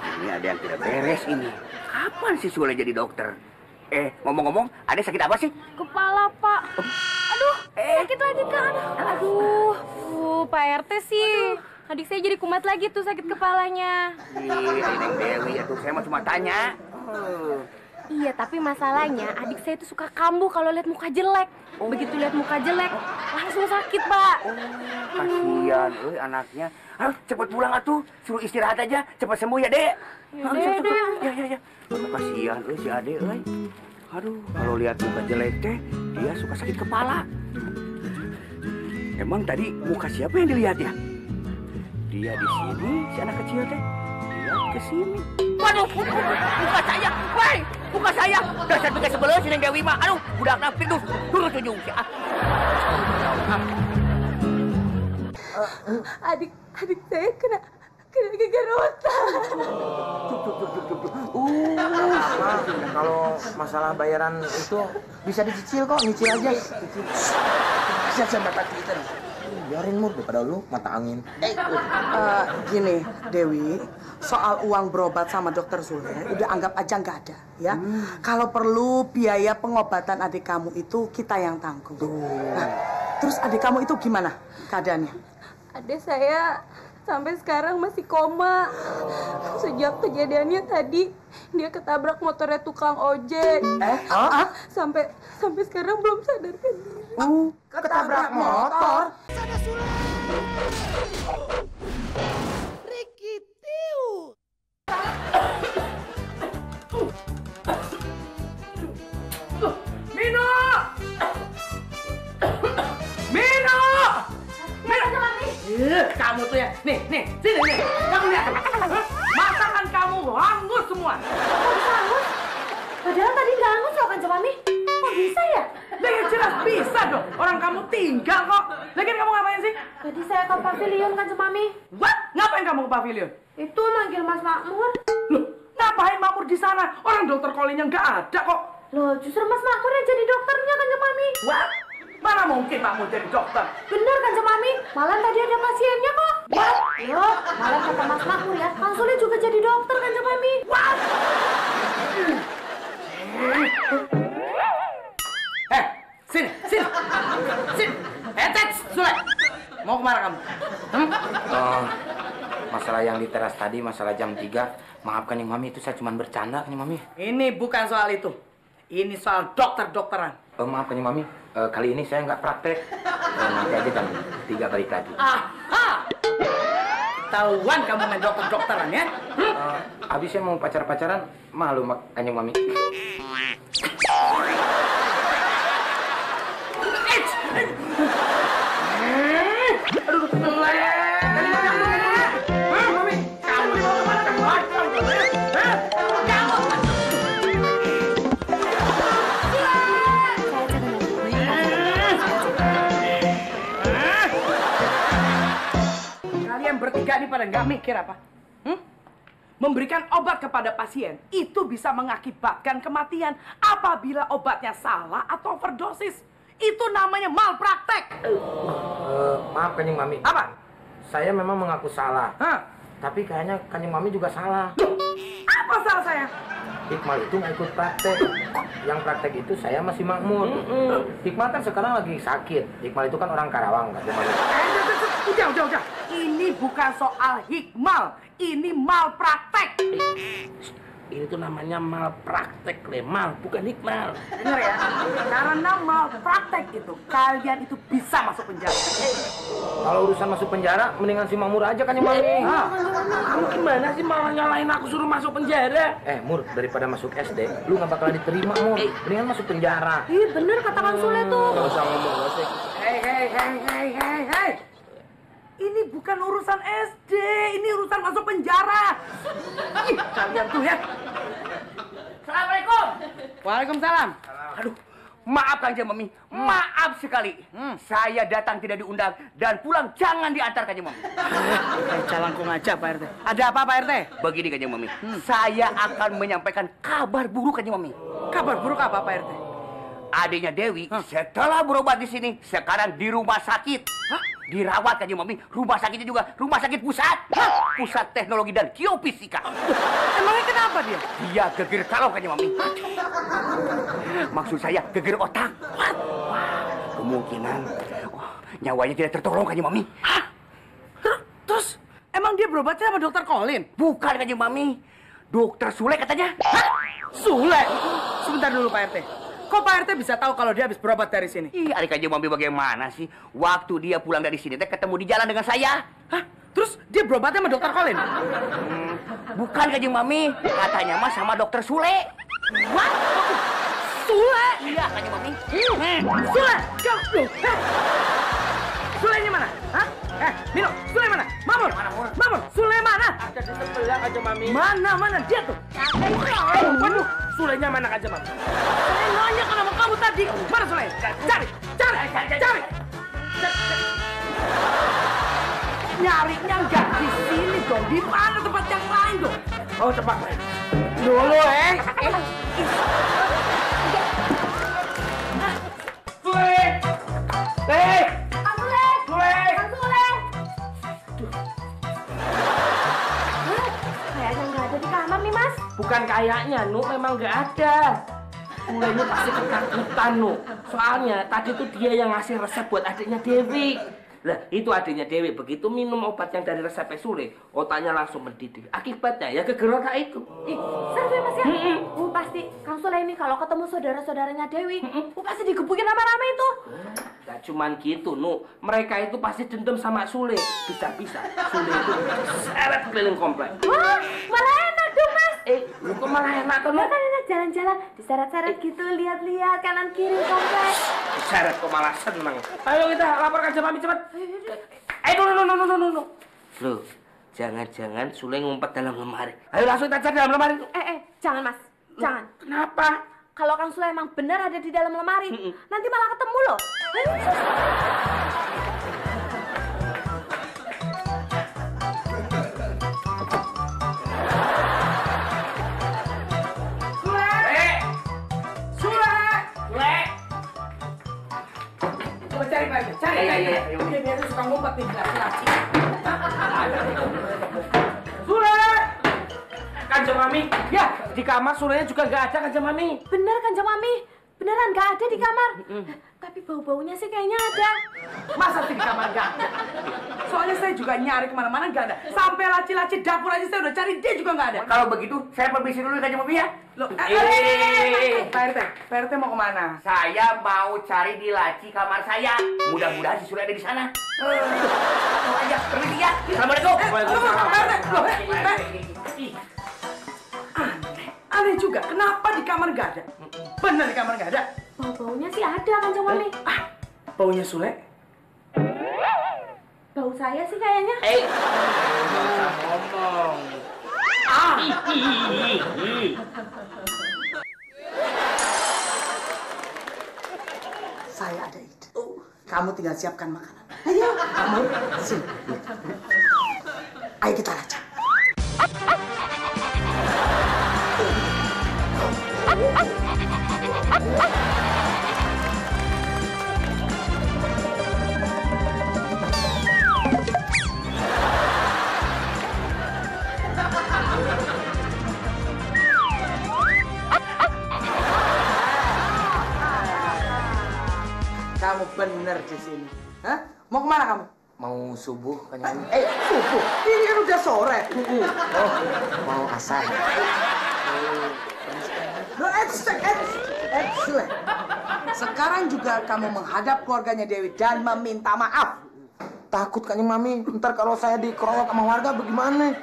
Ini ada yang tidak beres ini. Kapan sih Sule jadi dokter? Ngomong-ngomong, ada sakit apa sih? Kepala, Pak. Aduh, sakit lagi kan. Aduh, Pak RT sih. Adik saya jadi kumat lagi tuh sakit kepalanya. Ini Neng Dewi, saya mah cuma tanya. Iya, tapi masalahnya adik saya itu suka kambuh kalau lihat muka jelek. Begitu lihat muka jelek, langsung sakit, Pak. Kasihan, anaknya. Cepat pulang atuh, suruh istirahat aja, cepat sembuh ya, Dek. Ya, Dek. Ya. Kasihan, si Ade, Aduh, kalau lihat muka jelek teh, dia suka sakit kepala. Emang tadi muka siapa yang dilihat ya? Dia di sini, si anak kecil teh. Dia ke sini. Waduh, muka saya, muka saya. Dasar bekas sebelah si Neng Dewi mah. Aduh, budak nafir tuh, turun tunjuk. Adik saya kena gegar otak. Kalau masalah bayaran itu bisa dicicil kok, nyicil aja. Bisa sama mata kita. Biarin Mur, daripada lu mata angin. Gini, Dewi, soal uang berobat sama dokter Sule, udah anggap aja nggak ada, ya. Kalau perlu biaya pengobatan adik kamu itu kita yang tanggung. Nah, terus adik kamu itu gimana keadaannya? Adik saya sampai sekarang masih koma. Sejak kejadiannya tadi, dia ketabrak motornya tukang ojek. Sampai sekarang belum sadarkan diri. Ketabrak motor? Ricky Tiu. Mino! Mino! Kamu tuh ya, nih, sini nih, kamu lihat, masakan kamu hangus semua. Kok bisa hangus? Padahal tadi nggak hangus loh kan, Mami? Kok bisa ya? Lagian jelas bisa dong, orang kamu tinggal kok. Lagian kamu ngapain sih? Tadi saya ke pavilion kan, Mami. What? Ngapain kamu ke pavilion? Itu manggil Mas Makmur. Loh, ngapain Makmur di sana? Orang dokter Kolinya nggak ada kok. Loh, justru Mas Makmur yang jadi dokternya kan, Mami. What? Mana mungkin Makmur jadi dokter? Bener kan, Mami? Malah tadi ada pasiennya kok. What? Loh, malah kata Mas Makmur ya, Kang Sule juga jadi dokter kan, Mami. What? Sini. Sule. Mau kemana kamu? Masalah yang di teras tadi, masalah jam 3. Maafkan yang Mami, itu saya cuma bercanda kan Mami. Ini bukan soal itu. Ini soal dokter-dokteran. Maafkan yang Mami, kali ini saya nggak praktek. Nanti aja jam 3 balik lagi. Aha! Ketahuan kamu main dokter-dokteran ya? Habis saya mau pacar-pacaran, malu Kanjeng Mami. Aduh, Mami, kamu dibawa kemana? Kalian bertiga ini pada nggak mikir apa? Memberikan obat kepada pasien itu bisa mengakibatkan kematian apabila obatnya salah atau overdosis. Itu namanya malpraktek. Maaf Kanjeng Mami. Apa? Saya memang mengaku salah. Tapi kayaknya Kanjeng Mami juga salah. Apa salah saya? Hikmal itu nggak ikut praktek. Yang praktek itu saya masih Makmur. Hikmal kan sekarang lagi sakit. Hikmal itu kan orang Karawang. Udah. Ini bukan soal Hikmal. Ini malpraktek. Ini tuh namanya malpraktek, Mal, bukan Hikmal. Dengar ya, karena malpraktek itu, kalian itu bisa masuk penjara. Kalau urusan masuk penjara, mendingan si Makmur aja kan yang Mami. Kamu gimana sih malah nyalain aku suruh masuk penjara? Mur, daripada masuk SD, lu nggak bakalan diterima, Mur. Mendingan masuk penjara. Ih, bener kata Kang Sule tuh. Gak usah ngomong, gak usah. Hei. Ini bukan urusan SD, ini urusan masuk penjara. Ih, kalian tuh ya. Assalamualaikum. Waalaikumsalam. Aduh, maaf Kanjeng Mami, maaf sekali. Saya datang tidak diundang dan pulang jangan diantar Kanjeng Mami. Calangkung aja Pak RT. Ada apa Pak RT? Begini Kanjeng Mami, saya akan menyampaikan kabar buruk Kanjeng Mami. Kabar buruk apa Pak RT? adiknya Dewi setelah berobat di sini sekarang di rumah sakit. Dirawat Kanjeng Mami. Rumah sakitnya juga rumah sakit pusat. Pusat teknologi dan geofisika. Emangnya kenapa dia? Dia geger kalau Kanjeng Mami. Maksud saya geger otak. Kemungkinan nyawanya tidak tertolong Kanjeng Mami. Terus emang dia berobatnya sama dokter Colin? Bukan Kanjeng Mami. Dokter Sule katanya. Sule? Sebentar dulu Pak RT. Kok Pak RT bisa tahu kalau dia habis berobat dari sini? Ih, adik Kanjeng Mami bagaimana sih? Waktu dia pulang dari sini teh ketemu di jalan dengan saya. Hah? Terus dia berobatnya sama dokter Colin? Bukan Kanjeng Mami. Katanya mah sama dokter Sule. What? Sule? Iya Kanjeng Mami. Sule? Sulenya mana? Hah? Mino, Sule mana? Mamur! Mamur, Sule mana? Ada di sebelah Kanjeng Mami. Mana? Dia tuh. Waduh, Sulenya mana Kanjeng Mami? Saya nanya kan sama kamu tadi. Mana Sule? Cari. Nyarinya nggak di sini dong. Di mana tempat yang lain dong? Oh, tempat lain. Dulu, Sule! Kang Sule! Kang Sule! Kayaknya nggak ada di kamar nih, Mas. Bukan kayaknya, Nu, memang nggak ada. Sulenya pasti ketakutan, Nu. Soalnya tadi tuh dia yang ngasih resep buat adiknya Dewi. Lah, itu adiknya Dewi begitu minum obat yang dari resep Sule, otaknya langsung mendidih. Akibatnya ya geger otak itu. Ih, serius ya, Mas ya? Pasti Kang Sule ini kalau ketemu saudara-saudaranya Dewi, pasti digebukin rame-rame itu. Gak cuman gitu, Nu. Mereka itu pasti dendam sama Sule. Bisa-bisa Sule itu seret keliling komplek. Wah, malah enak dong, Mas. Lu kok malah enak tuh, Nu? Kan enak jalan-jalan, diseret-seret gitu, lihat-lihat kanan kiri komplek. Seret kok malah seneng. Ayo kita laporkan Kanjeng Mami cepat. No. Loh, jangan-jangan Sule ngumpet dalam lemari. Ayo langsung kita cari dalam lemari itu. Jangan, Mas. Jangan. Kenapa? Kalau Kang Sule emang benar ada di dalam lemari, nanti malah ketemu loh. Coba cari Pak RT. Cari. Dia biasa suka ngumpet nih. Sule! Kanjeng Mami, ya di kamar Sulenya juga nggak ada Kanjeng Mami. Bener kan, Kanjeng Mami? Beneran nggak ada di kamar. Tapi bau-baunya sih kayaknya ada. Masa sih di kamar nggak ada? Soalnya saya juga nyari kemana-mana nggak ada. Sampai laci-laci dapur aja saya udah cari, dia juga nggak ada. Kalau begitu saya permisi dulu Kanjeng Mami ya. Loh, Pak RT mau kemana? Saya mau cari di laci kamar saya. Mudah-mudahan si Sule ada di sana. Aja, permisi ya. Assalamualaikum. Aneh juga, kenapa di kamar nggak ada? Bener di kamar nggak ada? Bau-baunya sih ada, Kanjeng Mami. Baunya Sule? Bau saya sih kayaknya. Ngomong. Saya ada ide. Kamu tinggal siapkan makanan. Ayo, kamu sini. Ayo kita racak. Kamu bener di sini. Hah? Mau kemana kamu? Mau subuh Kanjeng Mami. Subuh. Ini kan udah sore. Oh, mau asar. Loh, Sule. Sekarang juga kamu menghadap keluarganya Dewi dan meminta maaf. Takut Kanjeng Mami, ntar kalau saya dikeroyok sama warga bagaimana?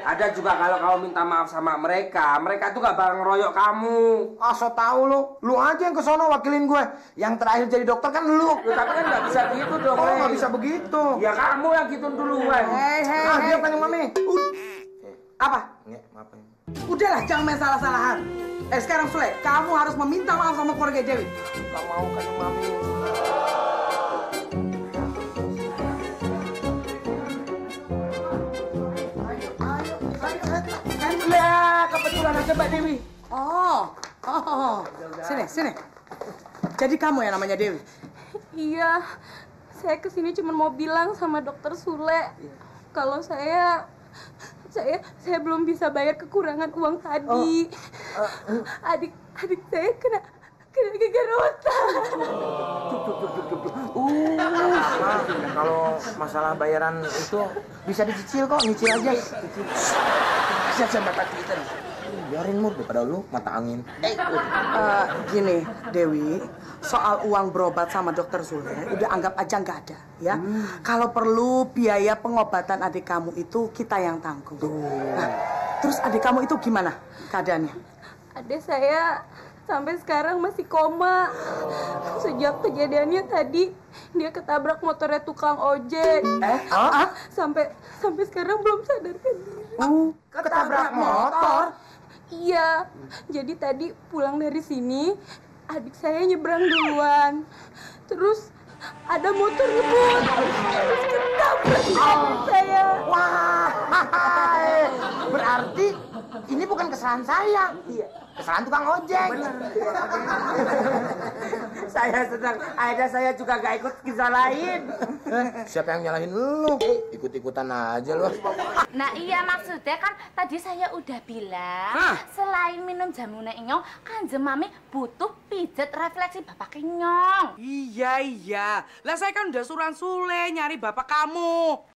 Ada juga kalau kamu minta maaf sama mereka tuh gak bakal ngeroyok kamu. So tau lu aja yang kesono wakilin gue. Yang terakhir jadi dokter kan lu. Ya, tapi kan gak bisa gitu dong. Oh, gak bisa begitu. Ya kamu yang gitu duluan. Diam Kanjeng Mami. Apa? Nggak, maafin. Udahlah, jangan main salah-salahan. Sekarang Sule, kamu harus meminta maaf sama keluarga Dewi. Gak mau Kanjeng Mami. Ya, kebetulan aja Mbak Dewi. Oh. Sini. Jadi kamu yang namanya Dewi? Iya, saya kesini cuma mau bilang sama dokter Sule kalau saya belum bisa bayar kekurangan uang tadi. Adik saya kena gegar otak. Kalau masalah bayaran itu bisa dicicil kok, nyicil aja. Kasihan sama mata kita nih. Biarin Mur, daripada lu mata angin. Gini, Dewi, soal uang berobat sama dokter Sule udah anggap aja nggak ada, ya. Kalau perlu biaya pengobatan adik kamu itu kita yang tanggung. Nah, terus adik kamu itu gimana keadaannya? Adik saya sampai sekarang masih koma. Sejak kejadiannya tadi dia ketabrak motornya tukang ojek. Sampai sekarang belum sadarkan diri. Ketabrak motor? Iya, jadi tadi pulang dari sini adik saya nyebrang duluan. Terus ada motor ngebut. Terus ketabrak adik saya. Wah, berarti ini bukan kesalahan saya. Iya, kesalahan tukang ojek. Saya senang, ada saya juga gak ikut disalahin. Siapa yang nyalahin lu? Ikut-ikutan aja lu. Nah iya maksudnya kan tadi saya udah bilang selain minum jamu Inyong, Kanjeng Mami butuh pijet refleksi Bapak Inyong. Iya. Lah saya kan udah suruh Sule nyari bapak kamu.